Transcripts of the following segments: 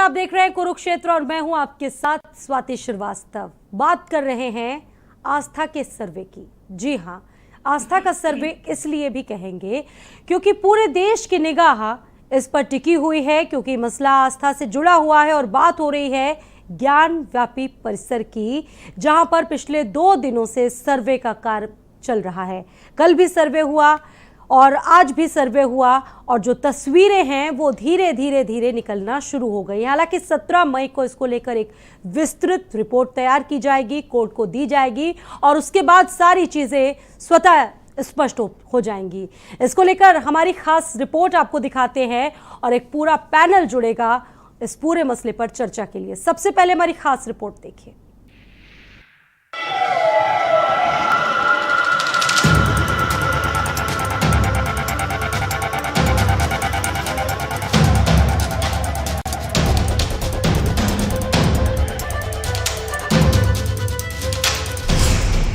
आप देख रहे हैं कुरुक्षेत्र और मैं हूं आपके साथ स्वाति श्रीवास्तव। बात कर रहे हैं आस्था के सर्वे की। जी हां, आस्था का सर्वे इसलिए भी कहेंगे क्योंकि पूरे देश की निगाह इस पर टिकी हुई है, क्योंकि मसला आस्था से जुड़ा हुआ है और बात हो रही है ज्ञान व्यापी परिसर की, जहां पर पिछले 2 दिनों से सर्वे का कार्य चल रहा है। कल भी सर्वे हुआ और आज भी सर्वे हुआ और जो तस्वीरें हैं वो धीरे धीरे निकलना शुरू हो गई। हालांकि 17 मई को इसको लेकर एक विस्तृत रिपोर्ट तैयार की जाएगी, कोर्ट को दी जाएगी और उसके बाद सारी चीज़ें स्वतः स्पष्ट हो जाएंगी। इसको लेकर हमारी खास रिपोर्ट आपको दिखाते हैं और एक पूरा पैनल जुड़ेगा इस पूरे मसले पर चर्चा के लिए। सबसे पहले हमारी खास रिपोर्ट देखिए।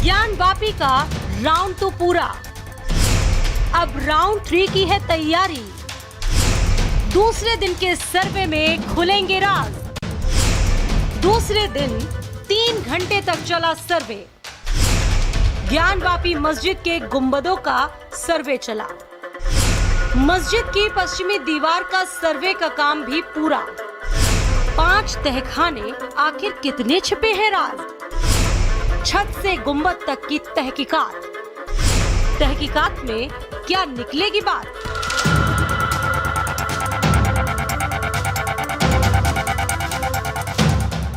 ज्ञान वापी का राउंड तो पूरा, अब राउंड 3 की है तैयारी। दूसरे दिन के सर्वे में खुलेंगे राज। दूसरे दिन 3 घंटे तक चला सर्वे। ज्ञान वापी मस्जिद के गुंबदों का सर्वे चला। मस्जिद की पश्चिमी दीवार का सर्वे का काम भी पूरा। 5 तहखाने, आखिर कितने छिपे हैं राज? छत से गुंबद तक की तहकीकात में क्या निकलेगी बात?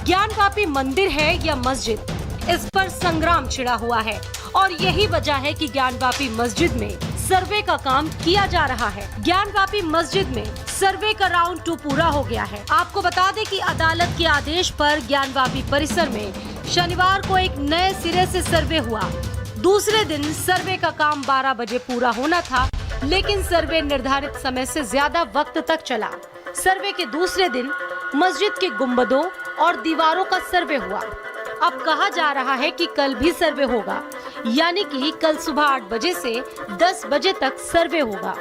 ज्ञान वापी मंदिर है या मस्जिद, इस पर संग्राम छिड़ा हुआ है और यही वजह है कि ज्ञान वापी मस्जिद में सर्वे का काम किया जा रहा है। ज्ञान वापी मस्जिद में सर्वे का राउंड 2 पूरा हो गया है। आपको बता दें कि अदालत के आदेश पर ज्ञान वापी परिसर में शनिवार को एक नए सिरे से सर्वे हुआ। दूसरे दिन सर्वे का काम 12 बजे पूरा होना था, लेकिन सर्वे निर्धारित समय से ज्यादा वक्त तक चला। सर्वे के दूसरे दिन मस्जिद के गुंबदों और दीवारों का सर्वे हुआ। अब कहा जा रहा है कि कल भी सर्वे होगा, यानी कि कल सुबह 8 बजे से 10 बजे तक सर्वे होगा।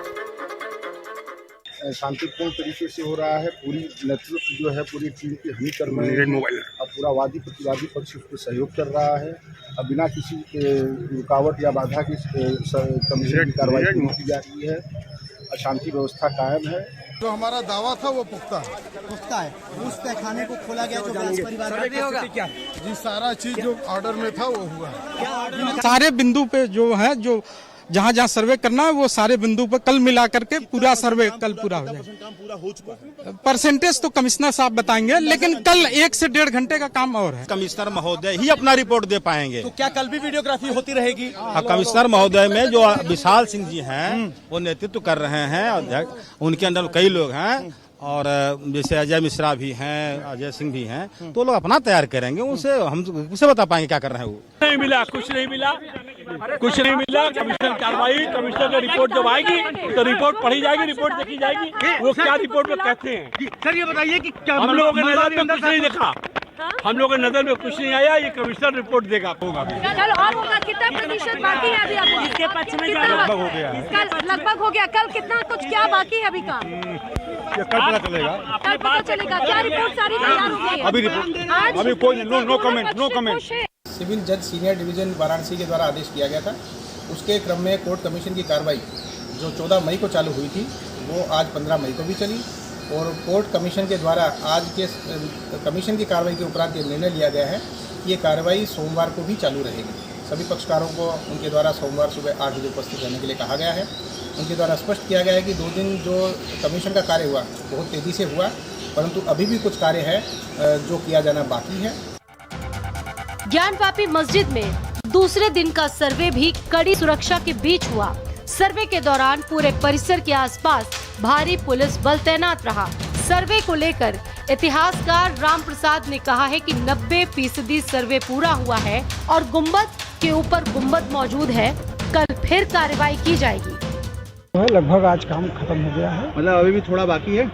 शांतिपूर्ण तरीके से हो रहा है। पूरी नेतृत्व जो है पूरी टीम की हम ही कर रहे हैं। अब पूरा वादी प्रतिवादी पक्ष उसको सहयोग कर रहा है। अब बिना किसी रुकावट या बाधा की कमीशन की कार्रवाई की जा रही है। शांति व्यवस्था कायम है। जो हमारा दावा था वो पुख्ता है। उस तहखाने को खोला गया जो व्यास परिवार का होगा। जी, सारा चीज जो ऑर्डर में था वो हुआ। सारे बिंदु पे जो है, जो जहाँ जहाँ सर्वे करना है वो सारे बिंदु पर कल मिला करके पूरा सर्वे कल पूरा हो जाएगा। परसेंटेज तो कमिश्नर साहब बताएंगे, लेकिन कल 1 से 1.5 घंटे का काम और है। कमिश्नर महोदय ही अपना रिपोर्ट दे पाएंगे। तो क्या कल भी वीडियोग्राफी होती रहेगी? हाँ, कमिश्नर महोदय में जो विशाल सिंह जी हैं वो नेतृत्व कर रहे हैं। उनके अंदर कई लोग हैं और जैसे अजय मिश्रा भी हैं, अजय सिंह भी हैं, तो लोग अपना तैयार करेंगे। उसे बता पाएंगे क्या कर रहे हैं। वो कुछ नहीं मिला। कमिश्नर कार्रवाई, कमिश्नर की रिपोर्ट जब आएगी तो रिपोर्ट पढ़ी जाएगी, रिपोर्ट देखी जाएगी। वो क्या रिपोर्ट में कहते हैं। सर ये बताइए कि क्या हम लोगों की नजर में कुछ नहीं देखा। हम लोगों की नजर में कुछ नहीं आया। ये कमिश्नर रिपोर्ट देगा। होगा कल और होगा। कितना प्रतिशत बाकी है अभी? आपको इसके पक्ष में लगभग हो गया। कल लगभग हो गया। कल कितना कुछ क्या बाकी है अभी काम? कल पता चलेगा। कल पता चलेगा। क्या रिपोर्ट सारी तैयार हो गई है? अभी रिपोर्ट अभी कोई नो कमेंट। सिविल जज सीनियर डिवीजन वाराणसी के द्वारा आदेश किया गया था। उसके क्रम में कोर्ट कमीशन की कार्रवाई जो 14 मई को चालू हुई थी वो आज 15 मई को भी चली और कोर्ट कमीशन के द्वारा आज के कमीशन की कार्रवाई के उपरांत ये निर्णय लिया गया है कि ये कार्रवाई सोमवार को भी चालू रहेगी। सभी पक्षकारों को उनके द्वारा सोमवार सुबह 8 बजे उपस्थित रहने के लिए कहा गया है। उनके द्वारा स्पष्ट किया गया है कि 2 दिन जो कमीशन का कार्य हुआ बहुत तेज़ी से हुआ, परंतु अभी भी कुछ कार्य है जो किया जाना बाकी है। ज्ञान वापी मस्जिद में दूसरे दिन का सर्वे भी कड़ी सुरक्षा के बीच हुआ। सर्वे के दौरान पूरे परिसर के आसपास भारी पुलिस बल तैनात रहा। सर्वे को लेकर इतिहासकार राम प्रसाद ने कहा है कि 90% सर्वे पूरा हुआ है और गुंबद के ऊपर गुंबद मौजूद है। कल फिर कार्रवाई की जाएगी। लगभग आज काम खत्म हो गया है। मतलब अभी भी थोड़ा बाकी है?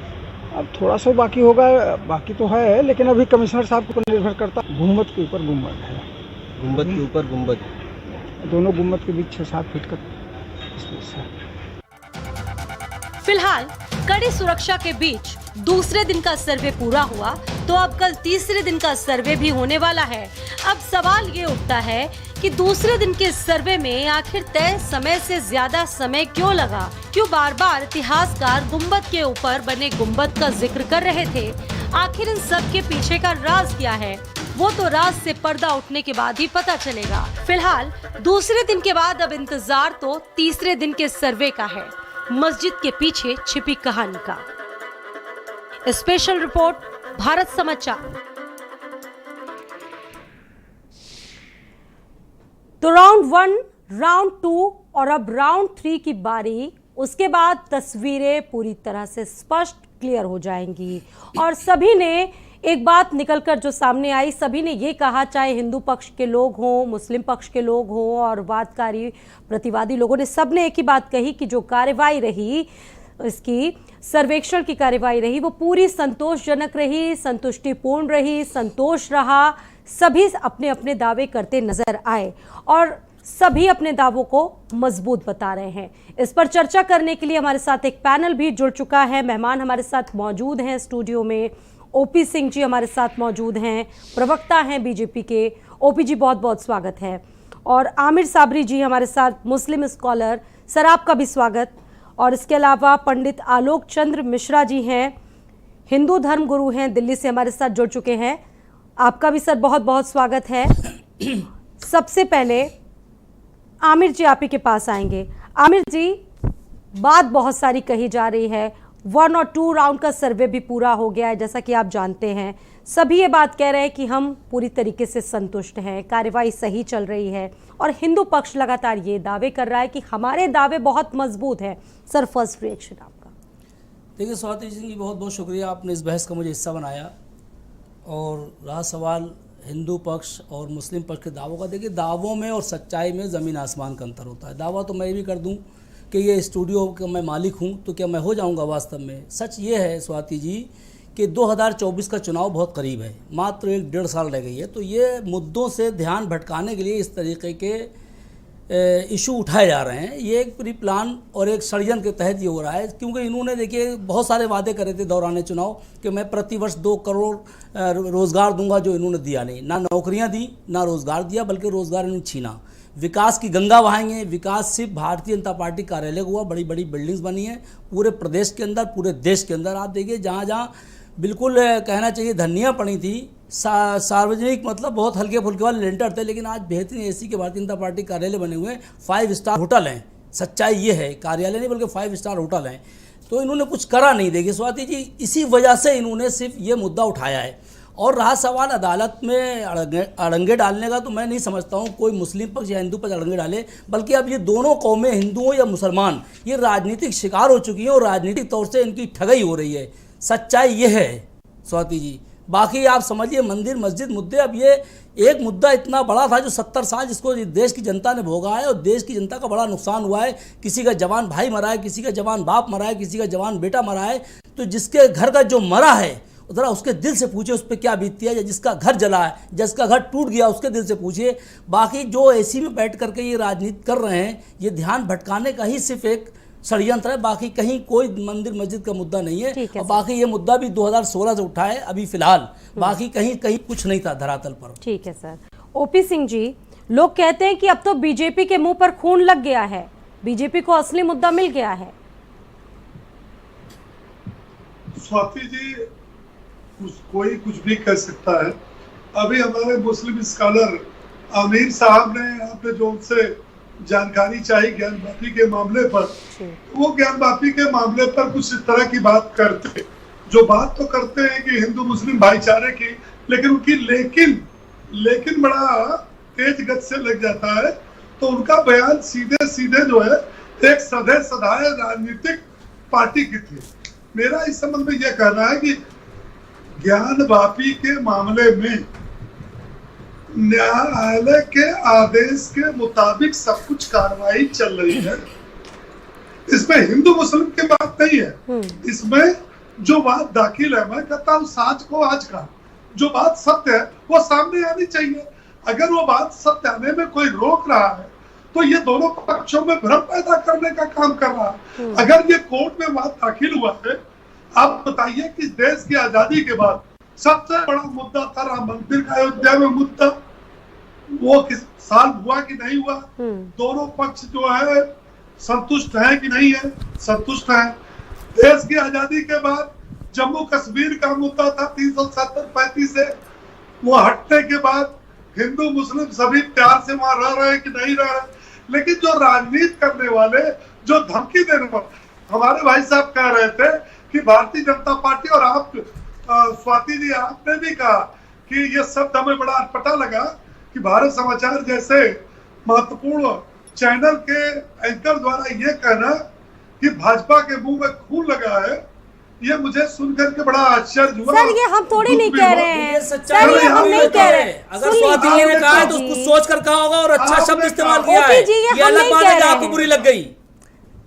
अब थोड़ा सा बाकी होगा, बाकी तो है, लेकिन अभी कमिश्नर साहब को निर्भर करता। गुंबद के ऊपर गुंबद है। गुंबद के ऊपर गुंबद, दोनों गुंबद के बीच 6-7 फीट का स्पेस है। फिलहाल कड़ी सुरक्षा के बीच दूसरे दिन का सर्वे पूरा हुआ, तो अब कल तीसरे दिन का सर्वे भी होने वाला है। अब सवाल ये उठता है कि दूसरे दिन के सर्वे में आखिर तय समय से ज्यादा समय क्यों लगा? क्यों बार बार इतिहासकार गुंबद के ऊपर बने गुंबद का जिक्र कर रहे थे? आखिर इन सब के पीछे का राज क्या है? वो तो राज से पर्दा उठने के बाद ही पता चलेगा। फिलहाल दूसरे दिन के बाद अब इंतजार तो तीसरे दिन के सर्वे का है, मस्जिद के पीछे छिपी कहानी का। स्पेशल रिपोर्ट, भारत समाचार। तो राउंड 1, राउंड 2 और अब राउंड 3 की बारी। उसके बाद तस्वीरें पूरी तरह से स्पष्ट क्लियर हो जाएंगी और सभी ने एक बात निकलकर जो सामने आई, सभी ने ये कहा, चाहे हिंदू पक्ष के लोग हों, मुस्लिम पक्ष के लोग हों और वादकारी प्रतिवादी लोगों ने, सबने एक ही बात कही कि जो कार्रवाई रही, इसकी सर्वेक्षण की कार्रवाई रही, वो पूरी संतोषजनक रही, संतुष्टिपूर्ण रही, संतोष रहा। सभी अपने अपने दावे करते नजर आए और सभी अपने दावों को मजबूत बता रहे हैं। इस पर चर्चा करने के लिए हमारे साथ एक पैनल भी जुड़ चुका है। मेहमान हमारे साथ मौजूद हैं स्टूडियो में। ओपी सिंह जी हमारे साथ मौजूद हैं, प्रवक्ता हैं बीजेपी के। ओपी जी, बहुत बहुत स्वागत है। और आमिर साबरी जी हमारे साथ, मुस्लिम स्कॉलर। सर, आपका भी स्वागत। और इसके अलावा पंडित आलोक चंद्र मिश्रा जी हैं, हिंदू धर्म गुरु हैं, दिल्ली से हमारे साथ जुड़ चुके हैं। आपका भी सर बहुत बहुत स्वागत है। सबसे पहले आमिर जी, आप ही के पास आएंगे। आमिर जी, बात बहुत सारी कही जा रही है, 1 और 2 राउंड का सर्वे भी पूरा हो गया है, जैसा कि आप जानते हैं। सभी ये बात कह रहे हैं कि हम पूरी तरीके से संतुष्ट हैं, कार्रवाई सही चल रही है और हिंदू पक्ष लगातार ये दावे कर रहा है कि हमारे दावे बहुत मजबूत हैं। सर, फर्स्ट रिएक्शन आपका। देखिए स्वाति जी, बहुत बहुत शुक्रिया, आपने इस बहस का मुझे हिस्सा बनाया। और रहा सवाल हिंदू पक्ष और मुस्लिम पक्ष के दावों का, देखिए दावों में और सच्चाई में ज़मीन आसमान का अंतर होता है। दावा तो मैं भी कर दूं कि ये स्टूडियो का मैं मालिक हूं, तो क्या मैं हो जाऊंगा? वास्तव में सच ये है स्वाति जी कि 2024 का चुनाव बहुत करीब है, मात्र 1-1.5 साल रह गई है। तो ये मुद्दों से ध्यान भटकाने के लिए इस तरीके के इशू उठाए जा रहे हैं। ये एक प्री प्लान और एक षड्यंत्र के तहत ये हो रहा है, क्योंकि इन्होंने देखिए बहुत सारे वादे करे थे दौरान चुनाव कि मैं प्रतिवर्ष 2 करोड़ रोज़गार दूंगा, जो इन्होंने दिया नहीं। ना नौकरियां दी, ना रोज़गार दिया, बल्कि रोज़गार इन्होंने छीना। विकास की गंगा बहाएंगे। विकास सिर्फ भारतीय जनता पार्टी कार्यालय हुआ, बड़ी बड़ी बिल्डिंग्स बनी हैं पूरे प्रदेश के अंदर, पूरे देश के अंदर। आप देखिए जहाँ जहाँ बिल्कुल कहना चाहिए धनिया पड़ी थी, सार्वजनिक मतलब बहुत हल्के फुल्के वाले लेंटर थे, लेकिन आज बेहतरीन एसी के भारतीय जनता पार्टी कार्यालय बने हुए हैं, 5 स्टार होटल हैं। सच्चाई ये है, कार्यालय नहीं बल्कि 5 स्टार होटल हैं। तो इन्होंने कुछ करा नहीं। देखिए स्वाति जी, इसी वजह से इन्होंने सिर्फ ये मुद्दा उठाया है। और रहा सवाल अदालत में अड़ंगे डालने का, तो मैं नहीं समझता हूँ कोई मुस्लिम पक्ष या हिंदू पक्ष अड़ंगे डाले, बल्कि अब ये दोनों कौमें, हिंदू हो या मुसलमान, ये राजनीतिक शिकार हो चुकी हैं और राजनीतिक तौर से इनकी ठगाई हो रही है। सच्चाई ये है स्वाति जी। बाकी आप समझिए मंदिर मस्जिद मुद्दे, अब ये एक मुद्दा इतना बड़ा था जो 70 साल जिसको देश की जनता ने भोगा है और देश की जनता का बड़ा नुकसान हुआ है। किसी का जवान भाई मरा है, किसी का जवान बाप मरा है, किसी का जवान बेटा मरा है। तो जिसके घर का जो मरा है ज़रा उसके दिल से पूछिए उस पर क्या बीतती है, या जिसका घर जला है, जिसका घर टूट गया उसके दिल से पूछिए। बाकी जो एसी में बैठ करके ये राजनीति कर रहे हैं, ये ध्यान भटकाने का ही सिर्फ एक षड्यंत्र है। बाकी कहीं कोई मंदिर मस्जिद का मुद्दा नहीं है। और बाकी ये मुद्दा भी 2016 से उठा है अभी फिलहाल, बाकी कहीं कहीं कुछ नहीं था धरातल पर। ठीक है सर। ओपी सिंह जी, लोग कहते हैं कि अब तो बीजेपी के मुंह पर खून लग गया है, बीजेपी को असली मुद्दा मिल गया है। स्वाति जी, कोई कुछ भी कह सकता है। अभी हमारे मुस्लिम स्कॉलर आमिर साहब ने आपने जो उनसे जानकारी चाहिए ज्ञानवापी के मामले पर, वो ज्ञानवापी के मामले पर कुछ इस तरह की बात करते, जो बात तो करते हैं कि हिंदू मुस्लिम भाईचारे की, लेकिन उनकी लेकिन बड़ा तेज गति से लग जाता है। तो उनका बयान सीधे सीधे जो है एक सधे सधाए राजनीतिक पार्टी की थी। मेरा इस संबंध में यह कहना है कि ज्ञानवापी के मामले में न्यायालय के आदेश के मुताबिक सब कुछ कार्रवाई चल रही है। इसमें हिंदू मुस्लिम की बात नहीं है। इसमें जो बात दाखिल है, मैं कहता हूँ साज को आज का, जो बात सत्य है वो सामने आनी चाहिए। अगर वो बात सत्य आने में कोई रोक रहा है तो ये दोनों पक्षों में भ्रम पैदा करने का काम कर रहा है। अगर ये कोर्ट में बात दाखिल हुआ है, आप बताइए कि देश की आजादी के बाद सबसे बड़ा मुद्दा था राम मंदिर का अयोध्या में मुद्दा, वो किस साल हुआ कि नहीं हुआ, दोनों पक्ष जो है संतुष्ट है कि नहीं है, संतुष्ट है। देश की आजादी के बाद जम्मू कश्मीर का मुद्दा था 370-35 से, वो हटने के बाद हिंदू मुस्लिम सभी प्यार से वहां रह रहे हैं कि नहीं रह रहे। लेकिन जो राजनीति करने वाले, जो धमकी देने वाले, हमारे भाई साहब कह रहे थे कि भारतीय जनता पार्टी, और आप स्वाति जी आपने भी कहा कि ये शब्द हमें बड़ा अटपटा लगा कि भारत समाचार जैसे महत्वपूर्ण चैनल के एंकर द्वारा ये कहना कि भाजपा के मुंह में खून लगा है, ये मुझे सुनकर के बड़ा आश्चर्य हुआ। सर ये हम थोड़ी नहीं कह रहे हैं, सर ये हम नहीं कह रहे हैं। अगर स्वाति जी ने कहा है तो कुछ सोच कर कहा होगा और अच्छा शब्द इस्तेमाल किया है। ये अलग बात है कि आपको बुरी लग गई।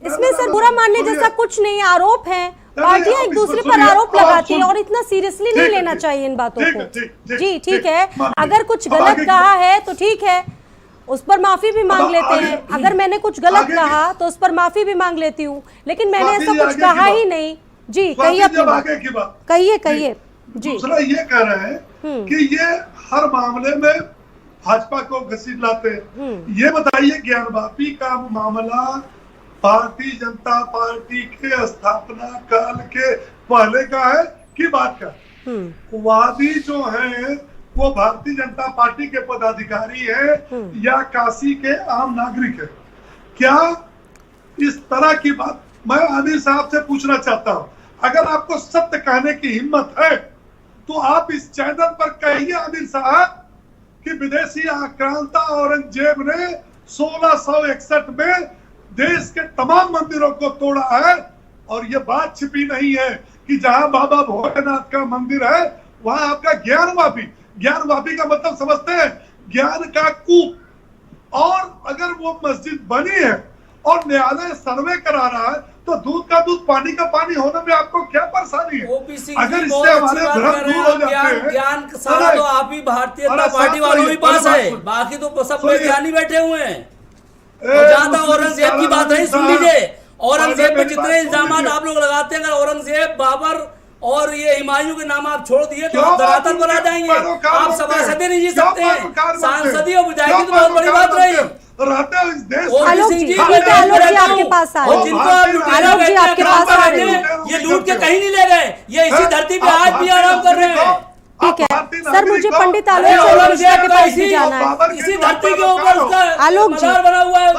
इसमें सर बुरा मानने जैसा कुछ नहीं, आरोप है, पार्टियां एक दूसरे पर आरोप लगाती है और इतना सीरियसली नहीं लेना चाहिए इन बातों को। जी ठीक है, अगर कुछ गलत कहा है तो ठीक है, उस पर माफी भी मांग लेते हैं। अगर मैंने कुछ गलत कहा तो उस पर माफी भी मांग लेती हूँ, लेकिन मैंने ऐसा कुछ कहा ही नहीं। जी कहिए अपनी बात, कहिए जी। दूसरा ये कह रहे हैं कि ये हर मामले में भाजपा को घसीट लाते हैं। ये बताइए ज्ञानवापी का मामला भारतीय जनता पार्टी के स्थापना काल के पहले का है कि बाद का? वादी जो है वो भारतीय जनता पार्टी के पदाधिकारी है या काशी के आम नागरिक है? क्या इस तरह की बात मैं आमिर साहब से पूछना चाहता हूं। अगर आपको सत्य कहने की हिम्मत है तो आप इस चैनल पर कहिए आमिर साहब कि विदेशी आक्रांता औरंगजेब ने 1661 में देश के तमाम मंदिरों को तोड़ा है, और ये बात छिपी नहीं है कि जहां बाबा भोलेनाथ का मंदिर है वहां आपका ज्ञानवापी का मतलब समझते हैं, ज्ञान का कूप। और अगर वो मस्जिद बनी है और न्यायालय सर्वे करा रहा है तो दूध का दूध पानी का पानी होने में आपको क्या परेशानी है? अगर इससे हमारे भ्रम दूर हो जाते हैं, ज्ञान सारा तो आप ही भारतीय जनता पार्टी वालों के पास है, बाकी तो सब वैज्ञानिक बैठे हुए हैं। जहां तक औरंगजेब की बात नहीं, सुन लीजिए, औरंगजेब पे जितने इल्जाम आप लोग लगाते हैं, अगर औरंगजेब, बाबर और ये हुमायूं के नाम आप छोड़ दिए तो आप धरातल पर आ जाएंगे। आप सभासदे नहीं जी सकते हैं, सांसदीय और विधायकी तो बहुत बड़ी बात रही। आलोक जी आपके पास आ रहे हैं, आलोक जी आपके पास आ रहे हैं। ये लूट के कहीं नहीं ले गए, ये इसी धरती पे आज भी आराम कर रहे हैं। ठीक है सर, मुझे पंडित आलोक चंद्र मिश्रा के पास भी जाना है। इसी धरती के ऊपर उसका आलोक जी, बना हुआ है।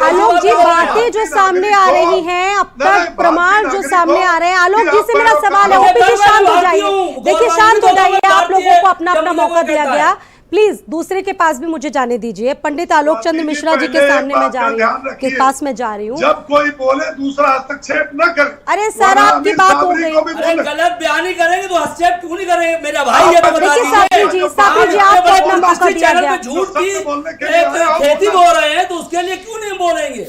आलोक जी बातें जो सामने आ रही हैं, अब तक प्रमाण जो सामने आ रहे हैं, आलोक जी से मेरा सवाल है, ओपी जी शांत हो जाइए। देखिए शांत हो जाइए, आप लोगों को अपना अपना मौका दिया गया, प्लीज दूसरे के पास भी मुझे जाने दीजिए। पंडित आलोक चंद्र मिश्रा जी के सामने मैं जा रही हूँ, के पास मैं जा रही हूँ। जब कोई बोले दूसरा हस्तक्षेप न करे। अरे सर आपकी बात हो गई, गलत बयानी करेंगे तो हस्तक्षेप क्यों नहीं करेंगे मेरा भाई? ये तो बता दीजिए। साथी जी आपको अपना मौका दिया गया। झूठ की खेती बो रहे हैं तो उसके लिए क्यों नहीं बोलेंगे?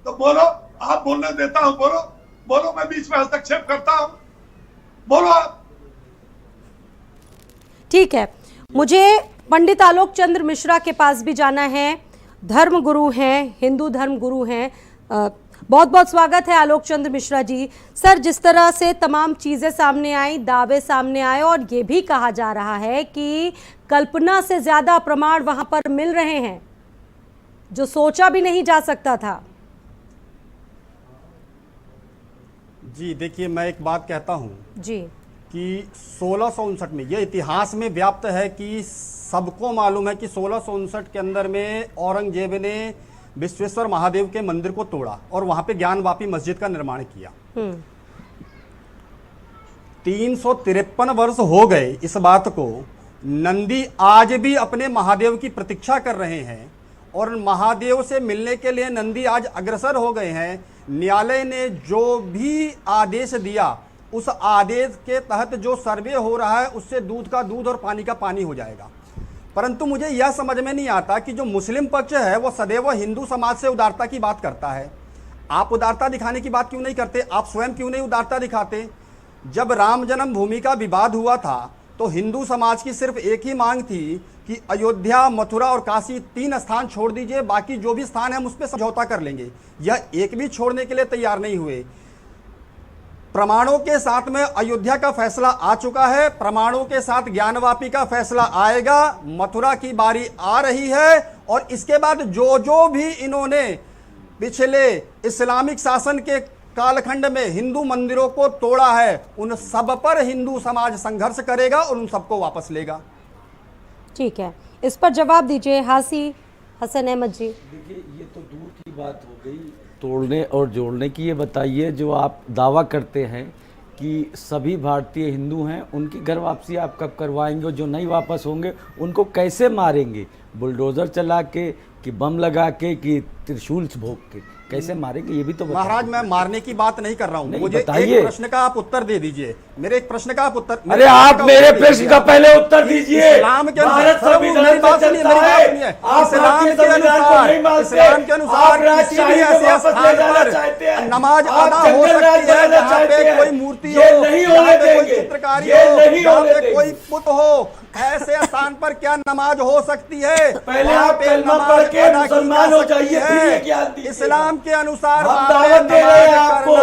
तो बोलो, आप बोलने देता हूँ, बोलो, मैं बीच में हस्तक्षेप करता हूँ, बोलो आप। ठीक है, मुझे पंडित आलोक चंद्र मिश्रा के पास भी जाना है, धर्म गुरु हैं, हिंदू धर्म गुरु हैं। बहुत बहुत स्वागत है आलोक चंद्र मिश्रा जी। सर, जिस तरह से तमाम चीज़ें सामने आई, दावे सामने आए और ये भी कहा जा रहा है कि कल्पना से ज़्यादा प्रमाण वहां पर मिल रहे हैं जो सोचा भी नहीं जा सकता था। जी देखिए, मैं एक बात कहता हूँ जी कि 1659 में, यह इतिहास में व्याप्त है कि सबको मालूम है कि 1659 के अंदर में औरंगजेब ने विश्वेश्वर महादेव के मंदिर को तोड़ा और वहां पे ज्ञानवापी मस्जिद का निर्माण किया। 353 वर्ष हो गए इस बात को। नंदी आज भी अपने महादेव की प्रतीक्षा कर रहे हैं और महादेव से मिलने के लिए नंदी आज अग्रसर हो गए हैं। न्यायालय ने जो भी आदेश दिया उस आदेश के तहत जो सर्वे हो रहा है उससे दूध का दूध और पानी का पानी हो जाएगा। परंतु मुझे यह समझ में नहीं आता कि जो मुस्लिम पक्ष है वो सदैव हिंदू समाज से उदारता की बात करता है। आप उदारता दिखाने की बात क्यों नहीं करते? आप स्वयं क्यों नहीं उदारता दिखाते? जब राम जन्मभूमि का विवाद हुआ था तो हिंदू समाज की सिर्फ एक ही मांग थी कि अयोध्या, मथुरा और काशी 3 स्थान छोड़ दीजिए, बाकी जो भी स्थान है हम उस पर समझौता कर लेंगे। यह एक भी छोड़ने के लिए तैयार नहीं हुए। प्रमाणों के साथ में अयोध्या का फैसला आ चुका है, प्रमाणों के साथ ज्ञानवापी का फैसला आएगा, मथुरा की बारी आ रही है और इसके बाद जो भी इन्होंने पिछले इस्लामिक शासन के कालखंड में हिंदू मंदिरों को तोड़ा है, उन सब पर हिंदू समाज संघर्ष करेगा और उन सबको वापस लेगा। ठीक है, इस पर जवाब दीजिए हासी हसन अहमद जी। देखिए, ये तो दूर की बात हो गई तोड़ने और जोड़ने की। ये बताइए, जो आप दावा करते हैं कि सभी भारतीय हिंदू हैं, उनकी घर वापसी आप कब करवाएंगे? और जो नहीं वापस होंगे उनको कैसे मारेंगे? बुलडोजर चला के कि बम लगा के कि त्रिशूल भोग के कैसे मारेंगे? ये भी तो बताइए। महाराज, मैं मारने की बात नहीं कर रहा हूँ, मुझे एक प्रश्न का आप उत्तर दे दीजिए। मेरे एक प्रश्न का आप उत्तर, अरे आप मेरे प्रश्न का पहले उत्तर दीजिए। इस्लाम के भारत संविधान बात से चलता है, आप भारतीय संविधान को नहीं मानते, आप राजशाही को वापस ले जाना चाहते हैं, नमाज आप अदा हो जंगल राज सकती है, बनाना चाहते हैं, कोई मूर्ति ये हो, नहीं होने कोई देंगे, चित्रकारी ये हो, नहीं होने देंगे। कोई पुत हो, ऐसे स्थान पर क्या नमाज हो सकती है? पहले आप कलमा पढ़ के मुसलमान हो जाइए, फिर ये ज्ञान दीजिए। इस्लाम के अनुसार हम दावत दे रहे हैं आपको,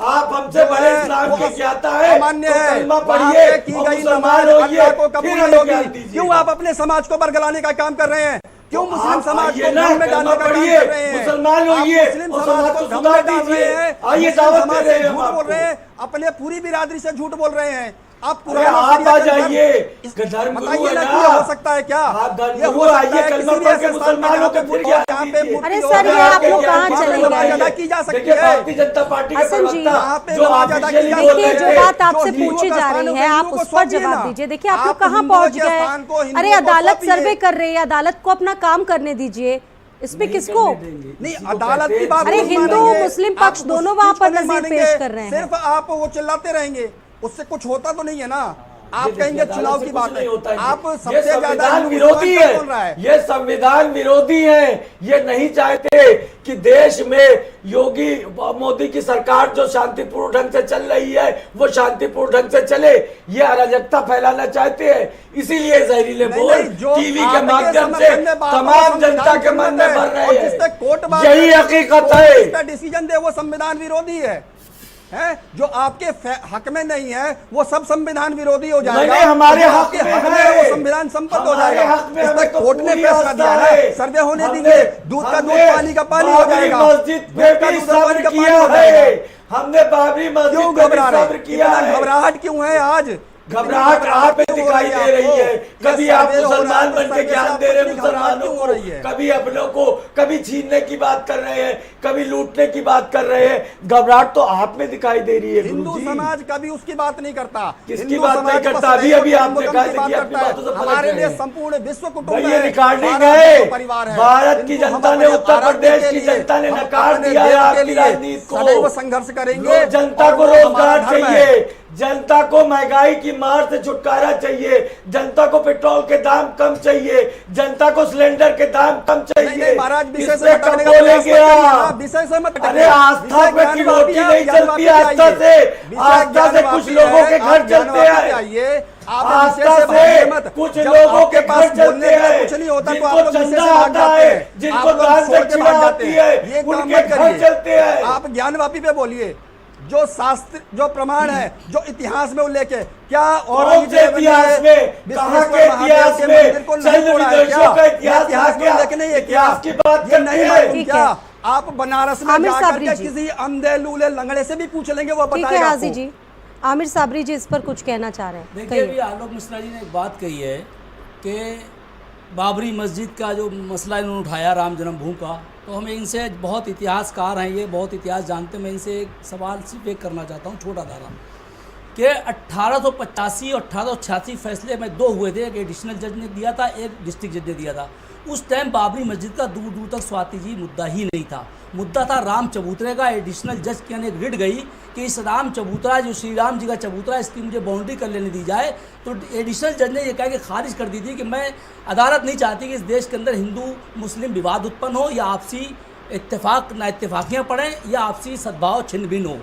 आप हमसे बड़े इस्लाम के क्या है? सामान्य तो है, कलमा पढ़िए की और गई मुसलमान नमाज होइए, अल्लाह को कबूल फिर नहीं हमें ज्ञान होगी। दीजिए। क्यों आप अपने समाज को बरगलाने का काम कर रहे हैं? क्यों तो मुस्लिम समाज को ना भूल में डालने का काम पढ़िए, कर रहे हैं? मुसलमान आप होइए मुस्लिम और समाज समाज को को भूल सुधार में डाल रहे दीजिए। हैं, आइए मुस्लिम दावत समाज दे रहे से हैं झूठ हम बोल रहे हैं, आपको। अपने पूरी बिरादरी से झूठ बोल रहे हैं। आप अरे आप आ जाइए, धर्मगुरु बताइए है ना, ना, क्या हो सकता है? क्या आप ये धर्मगुरु हो सकता आइए, है कलमा किसी भी पढ़ ऐसे के स्थान मुसलमानों जहाँ के पे फिर बुत हो, ज्ञान जहाँ पे दीजिए। मूर्ति अरे हो, सर, ये जहाँ आप पे लोग कहाँ वहाँ पे चले नमाज गए? अदा की जा सकती देखिए, है। भारतीय जनता पार्टी के हसन जी, प्रवक्ता जो ऑफिशियली बोल देखिए, रहे जो थे, बात आपसे जो पूछी जा रही है आप उस पर सौंपिए जवाब ना। दीजिए। देखिए, आप लोग आप कहाँ हिंदुओं पहुंच के गए? स्थान को हिंदुओं अरे को अदालत सौंपिए। सर्वे कर रही है, अदालत को अपना काम करने दीजिए। इसमें किसको? नहीं, अदालत की बात अरे नहीं हिंदू मानेंगे। मुस्लिम आप पक्ष उस दोनों चीज वहां को पर नहीं नजीर मानेंगे। पेश कर रहे हैं। सिर्फ आप वो चिल्लाते रहेंगे, उससे कुछ होता तो नहीं है ना। आप कहेंगे चुनाव की बात है, आप सबसे ज्यादा संविधान विरोधी है, बोल रहा है। ये संविधान विरोधी है। ये नहीं चाहते कि देश में योगी मोदी की सरकार जो शांतिपूर्ण ढंग से चल रही है वो शांतिपूर्ण ढंग से चले। ये अराजकता फैलाना चाहते हैं, इसीलिए जहरीले बोल टीवी के माध्यम से तमाम जनता के मन में भर रहे हैं। यही हकीकत है। डिसीजन दे वो संविधान विरोधी है, जो आपके हक में नहीं है वो सब संविधान विरोधी हो जाएगा। नहीं, हमारे जो हक आपके में हक में है, है वो संविधान संपन्न हो हमारे जाएगा। हक में इस हमें पर तो कोर्ट ने पूरी फैसला दिया आस्था है, है। सर्वे होने हमने- देंगे, दूध का दूध हमने पानी का पानी हो बाबरी जाएगा। मस्जिद पे दूध का भी दूध पानी सब्र का पानी किया हो जाएगा। है, हमने बाबरी मस्जिद क्यों पे भी घबरा सब्र रहे? किया इतना है। घबराहट क्यों है आज? घबराहट आप पे दिखाई दे रही है। कभी आप मुसलमान बन के ज्ञान दे रहे मुसलमानों को, कभी अपनों को कभी छीनने की बात कर रहे हैं, कभी लूटने की बात कर रहे हैं। घबराहट तो आप में दिखाई दे रही है। हिंदू समाज कभी उसकी बात नहीं करता। किसकी बात नहीं करता? अभी अभी आपने कहा कि अपनी बातों से हमारे लिए संपूर्ण विश्व कुटुंब ये है, रिकॉर्डिंग है। परिवार है। भारत की जनता ने, उत्तर प्रदेश की जनता ने नकार दिया है आपकी राजनीति को। सदैव संघर्ष करेंगे। जनता को रोजगार चाहिए, जनता को महंगाई की मार से छुटकारा चाहिए, जनता को पेट्रोल के दाम कम चाहिए, जनता को सिलेंडर के दाम कम चाहिए। महाराज विषय इसमें से कब बोलेंगे विषय से मत। अरे आस्था पे की रोटी नहीं चलती है। आस्था से कुछ लोगों के घर चलते हैं। आस्था से कुछ लोगों के घर चलते हैं। कुछ नहीं होता, जिनको चंदा आता है, जिनको दान दक्षिणा आती है, उनके घर चलते हैं। आप ज्ञानवापी पे बोलिए। जो शास्त्र, जो प्रमाण है, जो इतिहास में उल्लेख है, क्या और इतिहास में, कहाँ के इतिहास में, चंद विदेशों का इतिहास लेकिन नहीं है। इतिहास की बात ये नहीं मालूम ठीक क्या? है। आप बनारस में आमिर जाकर साबरी के जी। किसी अंधे लूले लंगड़े से भी पूछ लेंगे, वो ठीक है बताएगा हाजी आपको। जी। आमिर साबरी जी इस पर कुछ कहना चाह रहे हैं, देखिए, कहिए। अभी आलोक मिश्रा जी ने एक बात कही है कि बाबरी मस्जिद का जो मसला इन्होंने उठाया राम जन्मभूमि का, तो हमें इनसे, बहुत इतिहासकार हैं ये, बहुत इतिहास जानते हैं, मैं इनसे एक सवाल सिर्फ एक करना चाहता हूँ, छोटा सा, कि 1885 और 1886 फैसले में 2 हुए थे। एक एडिशनल जज ने दिया था, एक डिस्ट्रिक्ट जज ने दिया था। उस टाइम बाबरी मस्जिद का दूर दूर तक स्वाति जी मुद्दा ही नहीं था। मुद्दा था राम चबूतरे का। एडिशनल जज की एक रिट गई कि इस राम चबूतरा, जो श्री राम जी का चबूतरा, इसकी मुझे बाउंड्री कर लेने दी जाए। तो एडिशनल जज ने यह कहा कि खारिज कर दी थी कि मैं, अदालत नहीं चाहती कि इस देश के अंदर हिंदू मुस्लिम विवाद उत्पन्न हो, या आपसी इत्तेफाक ना इत्तेफाकियाँ पड़ें, या आपसी सद्भाव छिन्न भिन्न हो।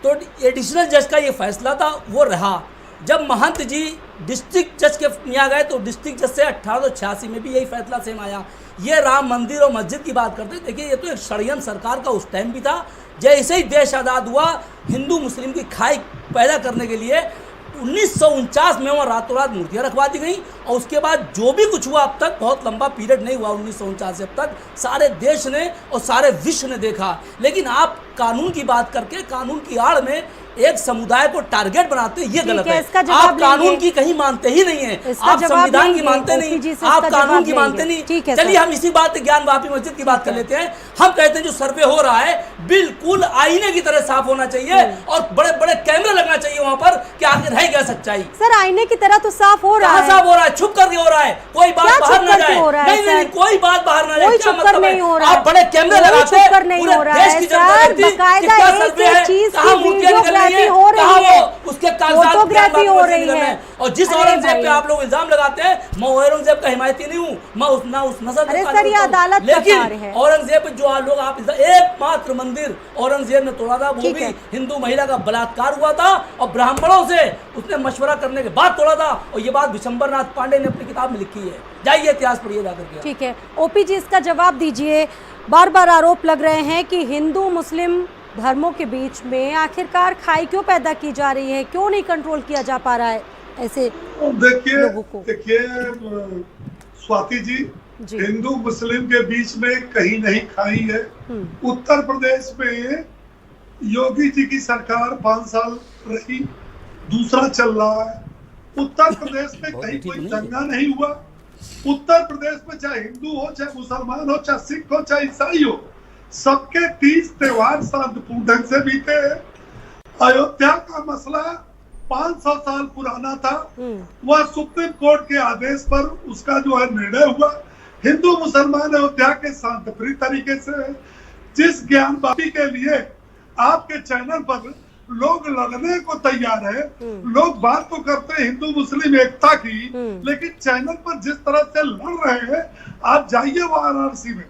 तो एडिशनल जज का ये फैसला था, वो रहा। जब महंत जी डिस्ट्रिक्ट जज के यहाँ गए तो डिस्ट्रिक्ट जज से 1886 में भी यही फैसला सेम आया। ये राम मंदिर और मस्जिद की बात करते, देखिए ये तो एक षड्यंत्र सरकार का उस टाइम भी था। जैसे ही देश आज़ाद हुआ, हिंदू मुस्लिम की खाई पैदा करने के लिए 1949 में वहाँ रातों रात मूर्तियाँ रखवा दी गई, और उसके बाद जो भी कुछ हुआ अब तक, बहुत लंबा पीरियड नहीं हुआ 1949 से अब तक, सारे देश ने और सारे विश्व ने देखा। लेकिन आप कानून की बात करके कानून की आड़ में एक समुदाय को टारगेट बनाते हैं, ये गलत है। आप कानून की कहीं मानते ही नहीं है, आप संविधान की मानते नहीं, आप कानून की मानते नहीं। चलिए हम इसी बात ज्ञान वापी मस्जिद की बात कर लेते हैं। हम कहते हैं जो सर्वे हो रहा है बिल्कुल आईने की तरह साफ होना चाहिए और बड़े बड़े कैमरे लगना चाहिए वहाँ पर कि आखिर है क्या सच्चाई। सर आईने की तरह तो साफ हो रहा है, साफ हो रहा है, छुप करके हो रहा है, कोई बात बाहर ना जाए। नहीं, कोई बात बाहर ना जाए, क्या मतलब है? आप बड़े कैमरे लगाते हैं, पूरे देश की जनता देखती है कि क्या सर्वे है, कहाँ मूर्तियां निकल रही है, कहाँ वो उसके कागजात हो रही है। और जिस औरंगजेब पे आप लोग इल्जाम लगाते हैं, मैं औरंगजेब का हिमायती नहीं हूँ, मैं उस नस्ल का, लेकिन औरंगजेब जो लोग आप एकमात्र मंदिर औरंगजेब ने तोड़ा था, वो भी हिंदू महिला का बलात्कार हुआ था और ब्राह्मणों से उसने मशवरा करने के बाद तोड़ा था। और ये बात विशंबर नाथ पांडे ने अपनी किताब में लिखी है, जाइए इतिहास पढ़िए जाकर के। ठीक है, ओपी जी इसका जवाब दीजिए। बार बार आरोप लग रहे हैं कि हिंदू मुस्लिम धर्मों के बीच में आखिरकार खाई क्यों पैदा की जा रही है, क्यों नहीं कंट्रोल किया जा पा रहा है ऐसे लोगों को? देखिए स्वाति जी, हिंदू मुस्लिम के बीच में कहीं नहीं खाई है। उत्तर प्रदेश में योगी जी की सरकार 5 साल रही, दूसरा चल रहा है। उत्तर प्रदेश में कहीं कोई दंगा नहीं हुआ। उत्तर प्रदेश में चाहे हिंदू हो, चाहे मुसलमान हो, चाहे सिख हो, चाहे ईसाई हो, सबके 30 त्योहार शांतिपूर्ण ढंग से बीते हैं। अयोध्या का मसला 500 साल पुराना था, वह सुप्रीम कोर्ट के आदेश पर उसका जो है निर्णय हुआ। हिंदू मुसलमान अयोध्या के शांतिप्रिय तरीके से, जिस ज्ञानवापी के लिए आपके चैनल पर लोग लड़ने को तैयार है, लोग बात तो करते हैं हिंदू मुस्लिम एकता की, लेकिन चैनल पर जिस तरह से लड़ रहे हैं, आप जाइए वाराणसी में,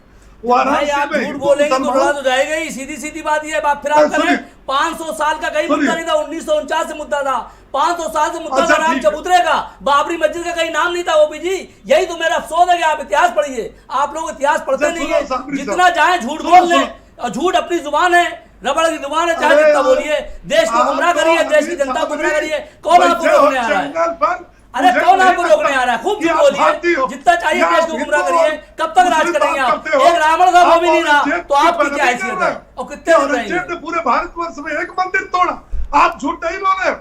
आप झूठ बोलेंगे तो लड़ा तो जाएगा ही, सीधी सीधी बात ये है। फिर आप करें 500 साल का कहीं मुद्दा नहीं था, 1949 से मुद्दा था, 500 साल से मुद्दा का नाम चबूतरे का, बाबरी मस्जिद का कहीं नाम नहीं था। ओपी जी, यही तो मेरा अफसोस है कि आप इतिहास पढ़िए, आप लोग इतिहास पढ़ते नहीं है। जितना चाहे झूठ बोल लें, और झूठ अपनी जुबान है, रबड़ की जुबान है, चाहे जितना बोलिए, देश को गुमराह करिए, देश की जनता को गुमराह करिए। कौन आपको रोकने आ रहा है? अरे कौन आपको रोकने आ रहा है? खूब झूठ बोलिए, जितना चाहिए देश को गुमराह करिए। कब तक राज करेंगे आप? एक रावण था, वो भी नहीं रहा, तो आपकी क्या हैसियत है? और कितने लोग रहेंगे? पूरे भारतवर्ष में एक मंदिर तोड़ा, आप झूठ नहीं बोल रहे,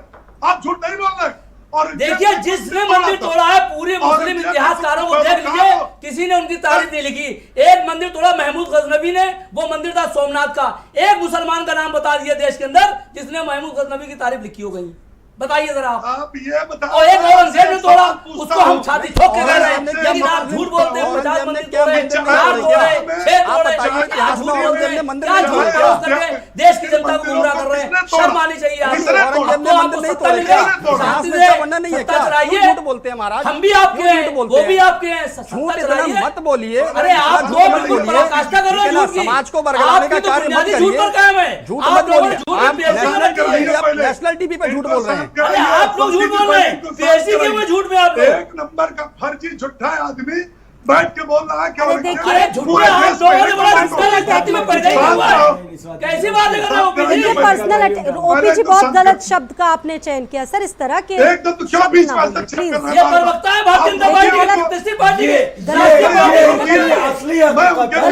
आप झूठ नहीं बोल रहे। और देखिए जिसने मंदिर तोड़ा है, पूरे मुस्लिम इतिहासकारों को देख लीजिए, किसी ने उनकी तारीफ नहीं लिखी। एक मंदिर तोड़ा महमूद गजनवी ने, वो मंदिर था सोमनाथ का। एक मुसलमान का नाम बता दिया देश के अंदर जिसने महमूद गजनवी की तारीफ लिखी हो गई, बताइए जरा आप ये बताओ। और एक औरंगजेब ने तोड़ा, उसको हम छाती ठोक के कह रहे हैं, लेकिन आप झूठ बोलते हैं। 50 मंदिर तोड़े, 4 तोड़े, 6 तोड़े, क्या झूठ बोलते हैं? क्या झूठ करके देश की जनता को गुमराह कर रहे हैं? शर्म आनी चाहिए आपको। आपको सत्ता मिल गई, शांति से सत्ता चलाइए। हम भी आपके हैं, वो भी आपके हैं, सत्ता चलाइए। मत बोलिए। अरे आप लोग बिल्कुल पराकाष्ठा कर रहे हैं झूठ की, समाज को बरगलाने का कार्य मत करिए। झूठ पर कायम है, झूठ मत बोलिए। आप नेशनल टीवी पे झूठ बोल रहे हैं। अरे आप लोग झूठ बोल रहे हैं, पीएससी के में झूठ में आप लोग। एक नंबर का फर्जी झूठा आदमी बैठ के बोल रहा है कि देखिए झूठा आप लोगों ने बड़ा पर्सनल अटैक में पड़ गई हुआ है। कैसी बात कर रहे हो ओपी जी? पर्सनल ओपी जी बहुत गलत शब्द का आपने चयन किया सर, इस तरह के एकदम तो क्या बीच में प्लीज। ये प्रवक्ता है भारतीय जनता पार्टी के, पार्टी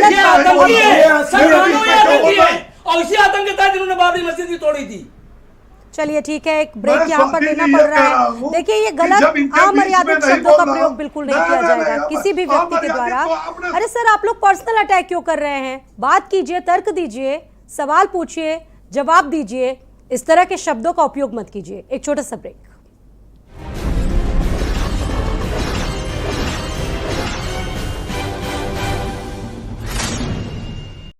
के आतंकी है, और इसी आतंक के तहत इन्होंने बाबरी मस्जिद की तोड़ी थी। चलिए ठीक है, एक ब्रेक यहाँ पर लेना पड़ रहा है। देखिए ये गलत अमर्यादित शब्दों का प्रयोग बिल्कुल नहीं किया जाएगा किसी भी व्यक्ति के द्वारा। अरे सर आप लोग पर्सनल अटैक क्यों कर रहे हैं? बात कीजिए, तर्क दीजिए, सवाल पूछिए, जवाब दीजिए, इस तरह के शब्दों का उपयोग मत कीजिए। एक छोटा सा ब्रेक।